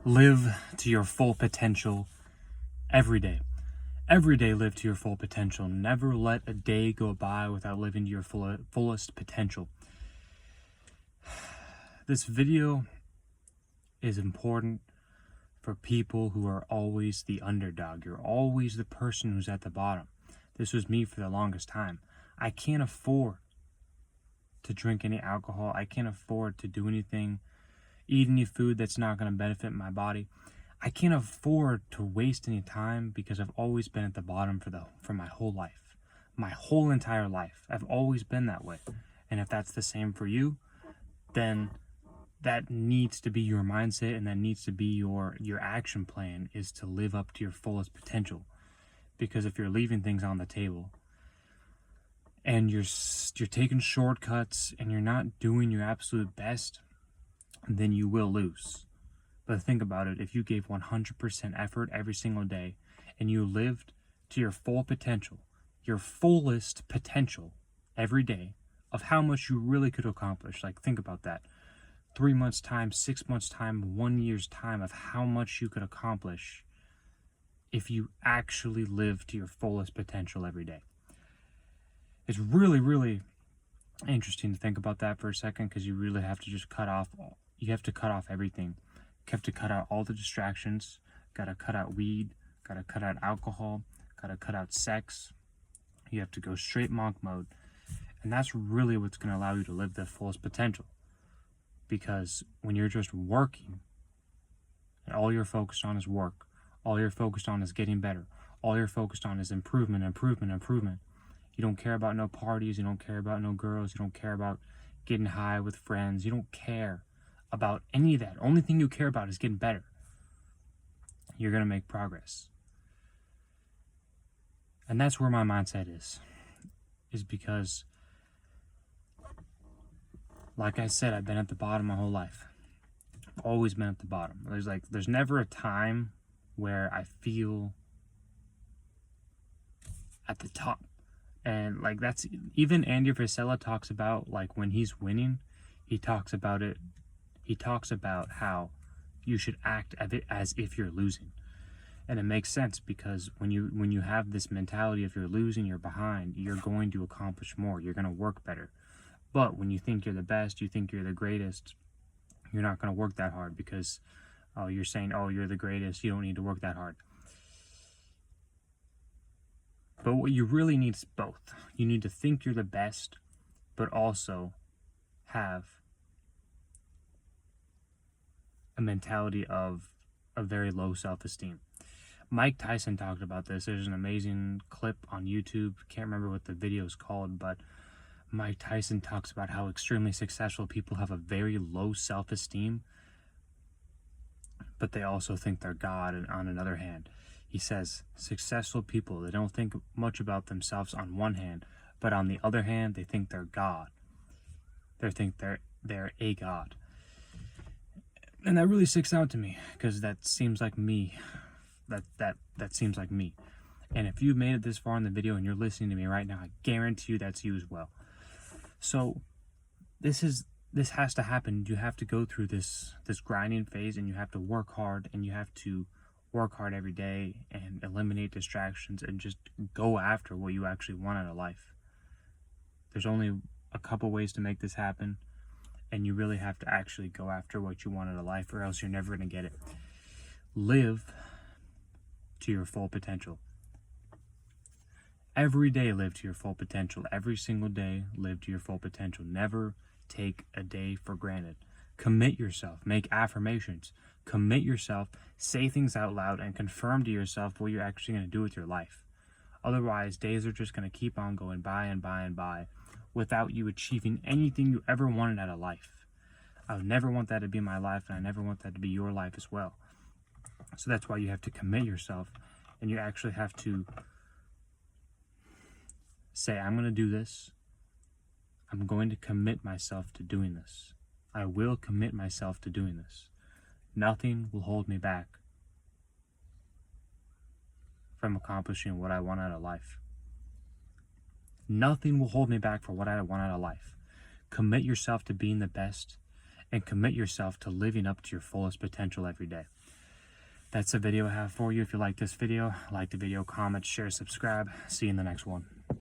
Live to your full potential every day. Every day, live to your full potential. Never let a day go by without living to your fullest potential. This video is important for people who are always the underdog. You're always the person who's at the bottom. This was me for the longest time. I can't afford to drink any alcohol. I can't afford to do anything, eat any food that's not going to benefit my body. I can't afford to waste any time because I've always been at the bottom for my whole life. My whole entire life. I've always been that way. And if that's the same for you, then that needs to be your mindset, and that needs to be your action plan, is to live up to your fullest potential. Because if you're leaving things on the table and you're taking shortcuts and you're not doing your absolute best, then you will lose. But think about it. If you gave 100% effort every single day and you lived to your full potential, your fullest potential every day of how much you really could accomplish, like think about that. 3 months time, 6 months time, 1 year's time of how much you could accomplish if you actually live to your fullest potential every day. It's really, really interesting to think about that for a second, because you really have to just cut off everything. You have to cut out all the distractions, gotta cut out weed, gotta cut out alcohol, gotta cut out sex. You have to go straight monk mode. And that's really what's gonna allow you to live the fullest potential. Because when you're just working, and all you're focused on is work, all you're focused on is getting better, all you're focused on is improvement. You don't care about no parties, you don't care about no girls, you don't care about getting high with friends, you don't care about any of that. Only thing you care about is getting better. You're going to make progress. And that's where my mindset is because, like I said, I've been at the bottom my whole life. I've always been at the bottom. There's never a time where I feel at the top. And like, that's even Andy Frisella talks about, like, when he's winning, he talks about how you should act as if you're losing. And it makes sense, because when you have this mentality, if you're losing, you're behind, you're going to accomplish more, you're going to work better. But when you think you're the best, you think you're the greatest, you're not going to work that hard, because you're saying, oh, you're the greatest, you don't need to work that hard. But what you really need is both. You need to think you're the best, but also have a mentality of a very low self-esteem. Mike Tyson talked about this. There's an amazing clip on YouTube. Can't remember what the video is called, but Mike Tyson talks about how extremely successful people have a very low self-esteem, but they also think they're God. And on another hand, he says successful people, they don't think much about themselves on one hand, but on the other hand, they think they're God. They think they're a God. And that really sticks out to me, because that seems like me. That seems like me. And if you've made it this far in the video and you're listening to me right now, I guarantee you that's you as well. So this has to happen. You have to go through this grinding phase, and you have to work hard, and you have to work hard every day and eliminate distractions and just go after what you actually want out of life. There's only a couple ways to make this happen, and you really have to actually go after what you want out of life, or else you're never going to get it. Live to your full potential. Every day, live to your full potential. Every single day, live to your full potential. Never take a day for granted. Commit yourself. Make affirmations. Commit yourself. Say things out loud and confirm to yourself what you're actually going to do with your life. Otherwise, days are just going to keep on going by and by and by without you achieving anything you ever wanted out of life. I would never want that to be my life, and I never want that to be your life as well. So that's why you have to commit yourself, and you actually have to say, I'm going to do this. I'm going to commit myself to doing this. I will commit myself to doing this. Nothing will hold me back from accomplishing what I want out of life. Nothing will hold me back for what I want out of life. Commit yourself to being the best, and commit yourself to living up to your fullest potential every day. That's the video I have for you. If you like this video, like the video, comment, share, subscribe. See you in the next one.